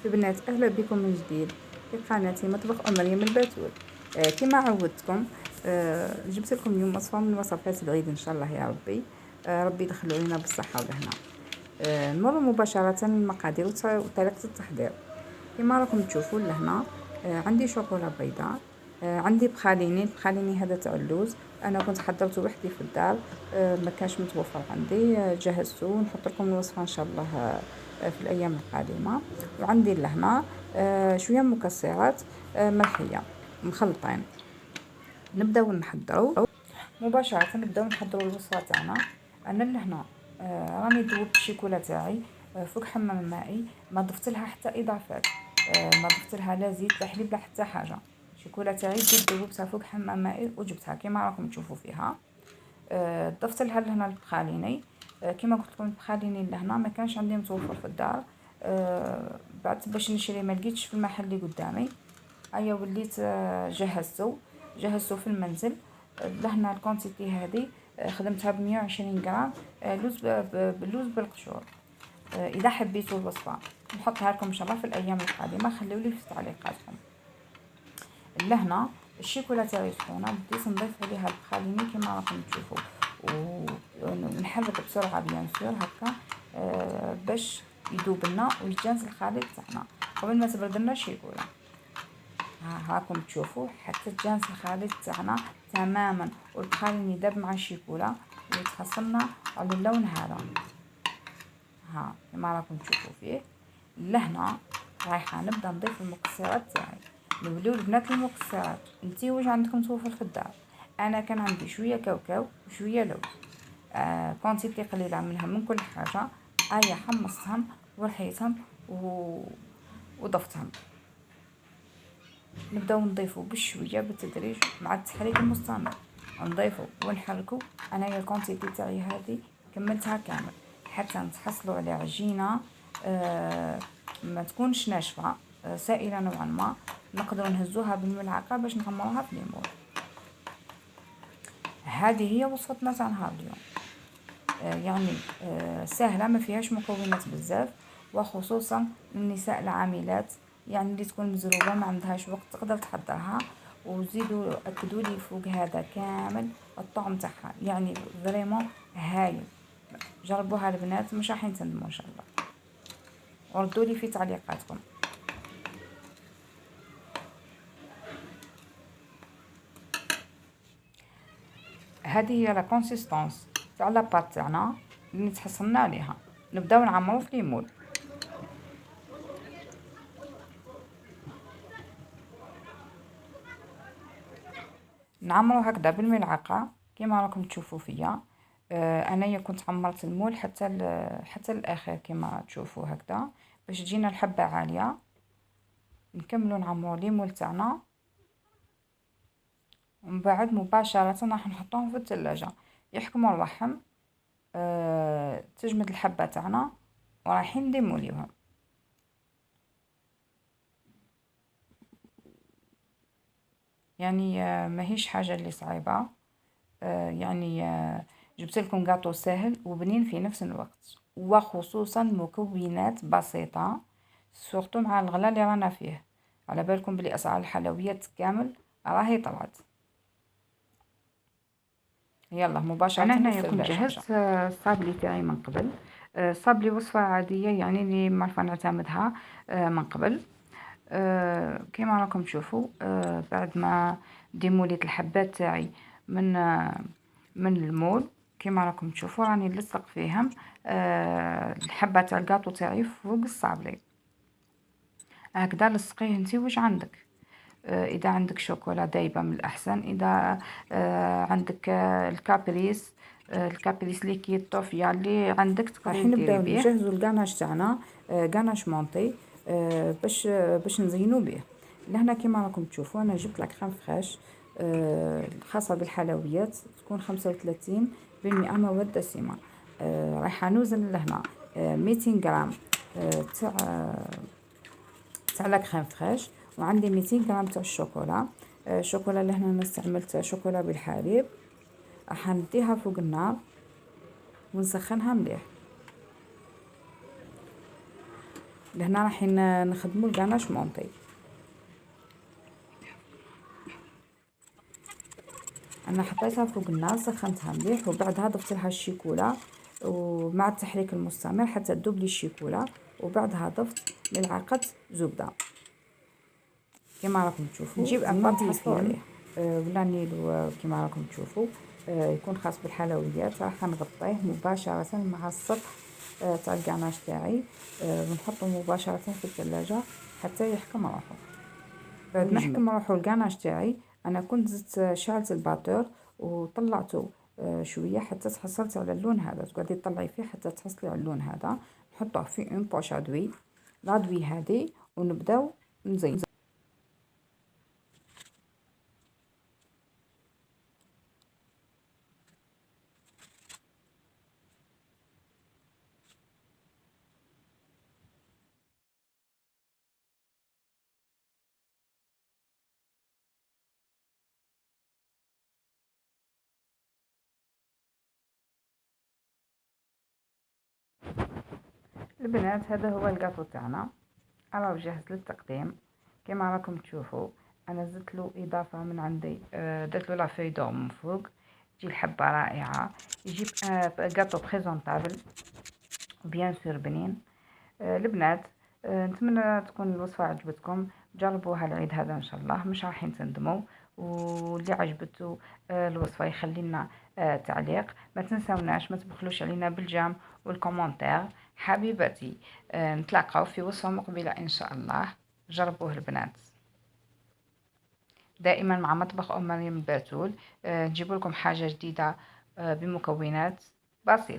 في بنات اهلا بكم من جديد في قناتي مطبخ ام مريم البتول. كما عودتكم جبت لكم اليوم وصفه من وصفات العيد ان شاء الله يا ربي. ربي يدخلوا علينا بالصحه والهنا. نمر مباشره للمقادير وطريقه التحضير. كما راكم تشوفوا لهنا عندي شوكولا بيضاء، عندي بخاليني هذا تاع اللوز. انا كنت حضرته وحدي في الدار، ما كانش متوفر عندي، جهزته ونحط لكم الوصفه ان شاء الله في الايام القادمه. وعندي لهنا شويه مكسرات ملحيه مخلطين. نبداو نحضروا مباشره، نبداو نحضروا الوصفه تاعنا. انا لهنا راني ذوبت الشيكولا تاعي فوق حمام مائي، ما ضفت لها حتى اضافات، ما ضفت لها لا زيت لا حليب لا حتى حاجه. الشيكولا تاعي جيت ذوبتها فوق حمام مائي وجبتها كما راكم تشوفوا فيها. ضفت لها لهنا البخاليني، كما قلت لكم البخاليني لهنا ما كانش عندي متوفر في الدار. بعد باش نشري ما لقيتش في المحل اللي قدامي. ايا وليت جهزته في المنزل. لهنا الكونتيتي هذه خدمتها ب 120 غرام لوز بالقشور. اذا حبيتوا الوصفه نحطها لكم ان شاء الله في الايام القادمه، خليوا لي في تعليقاتكم. لهنا الشيكولا تاعي سخونه، بديت نضيف عليها البخاليني كما راكم تشوفوا، ونحرك بسرعه بيان سور هكا باش يذوب لنا ويتجانس الخليط تاعنا قبل ما تبرد لنا الشيكولا. هاكم تشوفوا حتى تجانس الخليط تاعنا تماما والبخاليني داب مع الشيكولا ويتحصلنا على اللون هذا. كما راكم تشوفوا فيه. لهنا رايحه نبدا نضيف المكسرات تاعي. نوليو البنات المكسرات، انتي واش عندكم توفر في الدار. انا كان عندي شويه كاوكاو وشويه لوز، كونتيتي قليله منها من كل حاجه. حمصتهم ورحيتهم وضفتهم. نبداو نضيفو بشويه بالتدريج مع التحريك المستمر، نضيفو ونحركو. انايا الكونتيتي تاعي هذه كملتها كامل حتى نتحصلوا على عجينه ما تكونش ناشفه، سائله نوعا ما، نقدروا نهزوها بالملعقه باش نغمروها في ليمون. هذه هي وصفتنا تاع نهار اليوم. يعني سهله ما فيهاش مكونات بزاف، وخصوصا للنساء العاملات، يعني اللي تكون مزروبه ما عندهاش وقت تقدر تحضرها. وزيدوا اكدوا لي فوق هذا كامل الطعم تاعها، يعني فريمون هايل. جربوها البنات مش راح تندموا ان شاء الله، وردوا لي في تعليقاتكم. هذه هي لا كونسيستونس تاع لاباط تاعنا اللي تحصلنا عليها. نبداو نعمرو في ليمون. نعمرو هكذا بالملعقه كما راكم تشوفوا فيا. انايا كنت عمرت المول حتى الاخر كما تشوفوا هكذا باش تجينا الحبه عاليه. نكملوا نعمروا ليمون تاعنا ومن بعد مباشره راح نحطوهم في الثلاجه يحكموا الرحم. تجمد الحبه تاعنا ورايحين نديمو ليهم. يعني ماهيش حاجه اللي صعيبه، يعني جبت لكم غاطو سهل وبنين في نفس الوقت، وخصوصا مكونات بسيطه سورتو مع الغلا اللي رانا فيه. على بالكم بلي اسعار الحلويات كامل راهي طلعت. يلا مباشره انا هنا كنت جهزت الصابلي تاعي من قبل. الصابلي وصفه عاديه يعني اللي معرفه نعتمدها من قبل. كما راكم تشوفوا بعد ما ديموليت الحبات تاعي من المول كما راكم تشوفوا راني نلصق فيهم الحبه تاع الكاطو تاعي فوق الصابلي هكذا. لصقيه انتي واش عندك. اذا عندك شوكولا دايبه من الاحسن، اذا عندك الكابريس ليكيد طوفيا اللي عندك تقدري ديري به. نجهزوا الكاناش تاعنا، كاناش مونطي باش نزينوا به. لهنا كما راكم تشوفوا انا جبت لك كريم فريش خاصه بالحلويات، تكون 35% مواد دسمه. رايحه نوزن لهنا 200 غرام تاع لا كريم فريش، وعندي 200 غرام تاع الشوكولا. الشوكولا لهنا انا استعملت شوكولا بالحليب. راح نديها فوق النار ونسخنها مليح. لهنا راح نخدمو الكاناش مونطي. انا حطيتها فوق النار، سخنتها مليح، وبعدها ضفت لها الشيكولا ومع التحريك المستمر حتى تذوب لي الشيكولا، وبعدها ضفت ملعقه زبده كما راكم تشوفوا. نجيب ان بات تحصلوا عليه ولا نيلو كما راكم تشوفوا، يكون خاص بالحلويات. راح نغطيه مباشره مع السطح تاع الكاناش تاعي، ونحطه مباشره في الثلاجه حتى يحكم روحه. بعد ما حكم روحو الكاناش تاعي، انا كنت زدت شعلت الباتور وطلعته شويه حتى تحصلت على اللون هذا. تقعدي تطلعي فيه حتى تحصلي على اللون هذا. نحطه في اون بوش ادوي، لادوي هذه، ونبداو نزين. البنات هذا هو الكاطو تاعنا، راه جاهز للتقديم كما راكم تشوفوا. انا زدت له اضافه من عندي، درت له لا فوي دور من فوق، تجي الحبه رائعه. يجيب كاطو بريزونطابل بيان سور بنين. البنات، نتمنى تكون الوصفه عجبتكم، جربوها العيد هذا ان شاء الله، مش رايحين تندموا. واللي عجبته الوصفه يخلي لنا تعليق. ما تنسوناش، ما تبخلوش علينا بالجام والكومنتير حبيبتي. نتلاقاو في وصفه مقبله ان شاء الله. جربوه البنات. دائما مع مطبخ ام مريم الباتول، نجيب لكم حاجه جديده بمكونات بسيطه.